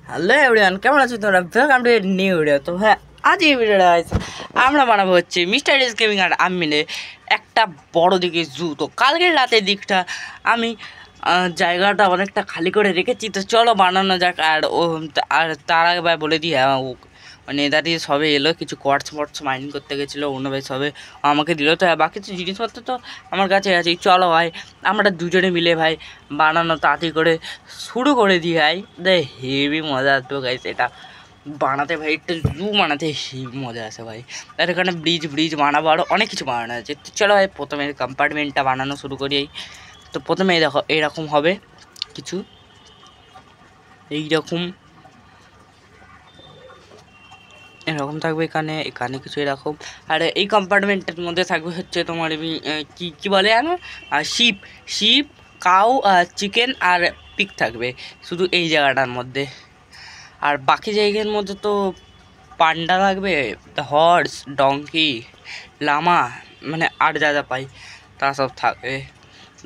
Hello everyone, কেমন আছো তোমরা? Welcome to a new video. তো হ্যাঁ, আজ এই ভিডিওটা আমরা বানাবো হচ্ছে মিস্টার এস গেমিং আর আমি মিলে একটা বড় দিকে জু। তো কালকের রাতের দিকটা আমি জায়গাটা অনেকটা খালি করে রেখেছি, তো চলো বানানো যাক। আর তার আগে ভাই বলে দিই, হ্যাঁ মানে দাঁড়িয়ে সবে এলো, কিছু কোয়ার্টস মাইনিং করতে গেছিলো, অন্য ভাই সবে আমাকে দিল। তো হ্যাঁ, বাকি কিছু জিনিসপত্র তো আমার কাছে আছে। চলো ভাই আমরা দুজনে মিলে ভাই বানানো তাড়াতাড়ি করে শুরু করে দিই ভাই। হেভি মজা আসবে গাইস, এটা বানাতে ভাই, একটা জু বানাতে হেভি মজা আসে ভাই। আর এখানে ব্রিজ বানাবো, আরও অনেক কিছু বানানো আছে। তো চলো ভাই প্রথমে কম্পার্টমেন্টটা বানানো শুরু করি। তো প্রথমে দেখো এইরকম হবে কিছু, এইরকম এরকম থাকবে। এখানে এখানে কিছু এরকম, আর এই কম্পার্টমেন্টের মধ্যে থাকবে হচ্ছে তোমার কি কি বলে জানো, শিপ শিপ কাউ, চিকেন আর পিগ থাকবে শুধু এই জায়গাটার মধ্যে। আর বাকি জায়গার মধ্যে তো পান্ডা থাকবে, হর্স, ডঙ্কি, লামা, মানে আর যা যা পাই তা সব থাকবে।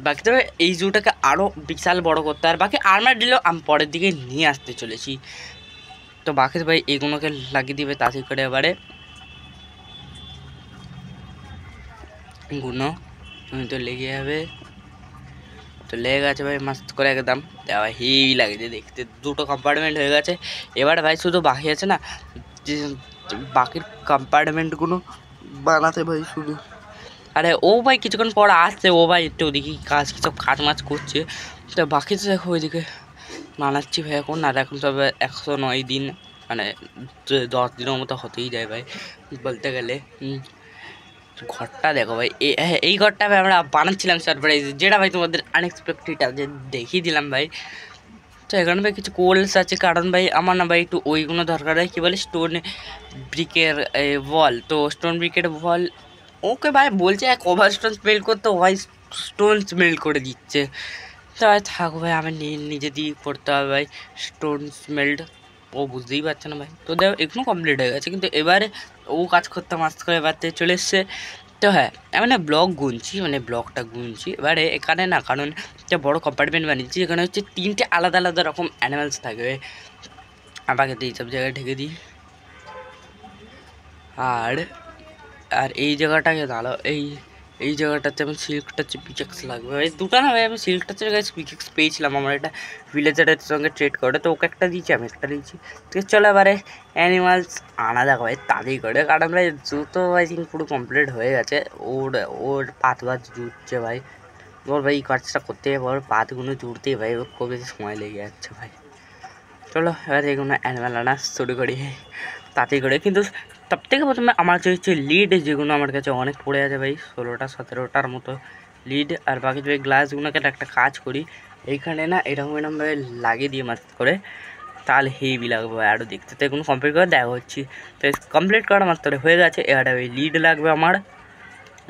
বাকি তবে এই জুটাকে আরও বিশাল বড় করতে, আর বাকি আর্মার দিলেও আমি পরের দিকে নিয়ে আসতে চলেছি। তো বাকি ভাই এগুলোকে লাগিয়ে দিবে তাড়াতাড়ি করে। এবারে গুনো তুমি তো লেগে যাবে, তো লেগে গেছে ভাই মস্ত করে একদম। ভাই হেভি লাগছে দেখতে, দুটো কম্পার্টমেন্ট হয়ে গেছে। এবার ভাই শুধু বাকি আছে না যে বাকির কম্পার্টমেন্টগুলো বানাতে ভাই শুধু। আরে ও ভাই কিছুক্ষণ পর আসছে, ও ভাই একটু ওদিকে কিছু কাজ মাছ করছে। তো বাকি তো দেখো ওইদিকে বানাচ্ছি ভাই এখন। আর এখন তবে 109 দিন, মানে 10 দিনের মতো হতেই যায় ভাই বলতে গেলে। ঘরটা দেখো ভাই, এই ঘরটা ভাই আমরা বানাচ্ছিলাম সারপ্রাইজ, যেটা ভাই তোমাদের আনএক্সপেক্টেড আছে দেখিয়ে দিলাম ভাই। তো এখানে ভাই কিছু কোল্স আছে, কারণ ভাই আমার না ভাই একটু ওইগুলো দরকার হয়, কী বলে স্টোন ব্রিকের ওয়াল। তো স্টোন ব্রিকের ওয়াল ওকে ভাই বলছে এক ওভার স্টোন স্মেল করতে, ভাই স্টোন স্মেল করে দিচ্ছে। তো ভাই থাক ভাই, আমি নিজে দিয়ে করতে হবে ভাই স্টোন স্মেলড। ও বুঝতেই পারছে না ভাই। তো দেখো এখনও কমপ্লিট হয়ে গেছে, কিন্তু এবারে ও কাজ করতে মাস্ত করে এবার চলে এসছে। তো হ্যাঁ আমি না ব্লকটা গুনছি এবারে এখানে না, কারণ একটা বড়ো কম্পার্টমেন্ট বানিয়েছি, এখানে হচ্ছে 3টে আলাদা আলাদা রকম অ্যানিমালস থাকবে। আমাকে তো এইসব জায়গায় ঢেকে দিই। আর আর এই জায়গাটাকে দাঁড়াও, এই জায়গাটাতে আমি সিল্ক টাচের পিকেক্স লাগবে ভাই, দুটো না ভাই। আমি সিল্ক টাচের কাছে পিকেক্স পেয়েছিলাম আমার একটা ভিলেজারের সঙ্গে ট্রেড করে, তো ওকে একটা দিয়েছি, আমি একটা দিয়েছি। ঠিক আছে চলো এবারে অ্যানিমালস আনা যাক ভাই তাড়াতাড়ি করে, কারণ ভাই জুতো ভাই পুরো কমপ্লিট হয়ে গেছে। ওর পাত জুটছে ভাই। ওর ভাই এই কাজটা করতে যাবে, ওর পাতগুলো জুড়তেই ভাই ওর খুব বেশি সময় লেগে যাচ্ছে ভাই। চলো এবার এগুলো অ্যানিমাল আনা শুরু করি তাড়াতাড়ি করে। কিন্তু সব থেকে প্রথমে আমার যে হচ্ছে লিড, যেগুলো আমার কাছে অনেক পড়ে আছে ভাই, 16-17টার মতো লিড। আর বাকি যে গ্লাসগুলোকে একটা কাজ করি, এইখানে না এরকমভাবে লাগিয়ে দিয়ে মাস্ত করে, তাহলে হেভি লাগবে আরও দেখতে। তো এগুলো কমপ্লিট করে দেখা হচ্ছি। তো কমপ্লিট করা মাত্র হয়ে গেছে। এবারে ওই লিড লাগবে আমার,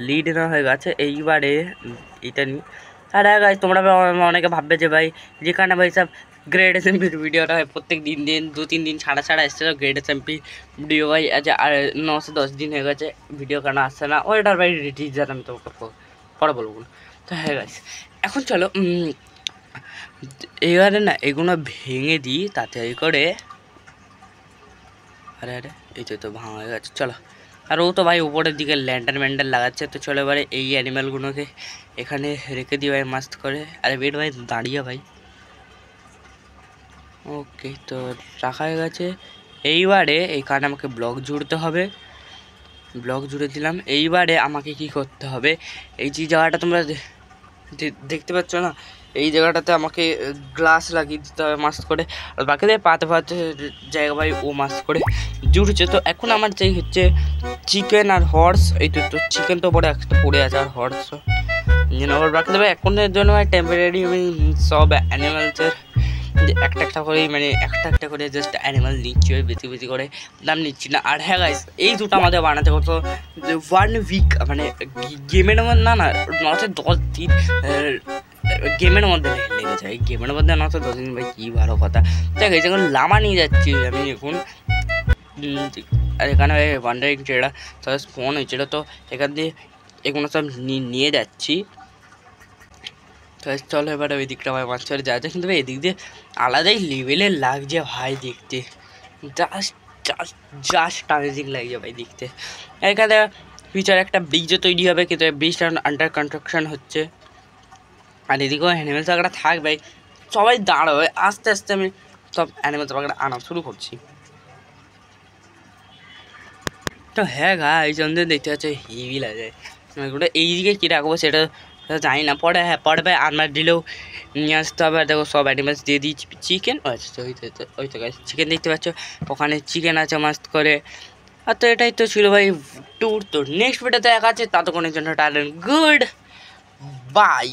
লিড না হয়ে গেছে। এইবারে এটা নিই। আর হ্যাঁ গাইস, তোমরা অনেকে ভাববে যে ভাই যেখানে ভাই সব গ্রেড এসএমপির ভিডিওটা হয় প্রত্যেক দিন 2-3 দিন ছাড়া এসছে, গ্রেড এসএমপি ভিডিও ভাই আজ আর 910 দিন হয়ে গেছে ভিডিও কেন আসছে না, ওইটার ভাই রিটিজার আমি তোমাকে পরে বলবো। তো হ্যাঁ গাইস এখন চলো এবারে না এগুলো ভেঙে দিই তাড়াতাড়ি করে। আরে এই তো ভাঙা হয়ে গেছে। চলো, আর ও তো ভাই উপরের দিকে ল্যান্ডার লাগাচ্ছে। তো চলো এবারে এই অ্যানিম্যালগুলোকে এখানে রেখে দিই ভাই মাস্ত করে। আরে বেট ভাই দাঁড়িয়ে ভাই, ওকে তো রাখা হয়ে গেছে। এইবারে এইখানে আমাকে ব্লক জুড়তে হবে, ব্লক জুড়ে দিলাম। এইবারে আমাকে কি করতে হবে, এই যে জায়গাটা তোমরা দেখতে পাচ্ছ না, এই জায়গাটাতে আমাকে গ্লাস লাগিয়ে দিতে হবে মাস্ত করে। আর বাকিদের পাতে জায়গা ভাই ও মাস্ত করে জুড়েছে। তো এখন আমার চাই হচ্ছে চিকেন আর হর্স। এই তো চিকেন তো পরে একটা পড়ে আছে, আর হর্সও আবার বাকি দেবে। এখনের জন্য ভাই টেম্পোরারি আমি সব অ্যানিমালসের একটা করে, মানে একটা করে জাস্ট অ্যানিমাল নিচ্ছি, বেশি করে দাম নিচ্ছি না। আর হ্যাঁ গাইস, এই দুটো আমাদের বানাতে হতো 1 উইক, মানে গেমের মধ্যে না 9-10 দিন গেমের মধ্যে লেগে যায়। গেমের মধ্যে 9-10 দিন ভাই কী ভালো কথা। দেখ এই যখন লামা নিয়ে যাচ্ছি আমি এখন, আর এখানে ওয়ান্ডারিং ট্রেডার তাদের স্পন হয়েছিল, তো এখান দিয়ে এগুলো সব নিয়ে যাচ্ছি। তো চলো এবারে ওই দিকটা ভাই মাছ ধরে যাচ্ছে, কিন্তু ভাই এদিক দিয়ে আলাদাই লেভেলের লাগছে ভাই দেখতে, জাস্ট জাস্ট জাস্ট অ্যামেজিং লাগছে ভাই দেখতে। এখানে ফিউচার একটা ব্রিজও তৈরি হবে, কিন্তু ব্রিজটা আন্ডার কনস্ট্রাকশন হচ্ছে। আর এদিকেও অ্যানিমেল পাখিটা থাকবে, সবাই দাঁড়াবে, আস্তে আস্তে আমি সব অ্যানিমেল পাখিটা আনা শুরু করছি। তো হ্যাঁ এই জন্য দেখতে পাচ্ছি হেভি লাগে। ওটা এইদিকে কী রাখবো সেটা জানি না, পরে হ্যাঁ পরে ভাই আনমার দিলেও নিয়ে আসতে হবে। দেখো সব অ্যানিমেলস দিয়ে দিয়েছি, চিকেন আচ্ছা ওই তো চিকেন দেখতে পাচ্ছ, ওখানে চিকেন আছে মাস্ত করে। আর তো এটাই তো ছিল ভাই ট্যুর। তো নেক্সট ভিডিওতে দেখা আছে, ততক্ষণের জন্য টাটা, গুড বাই।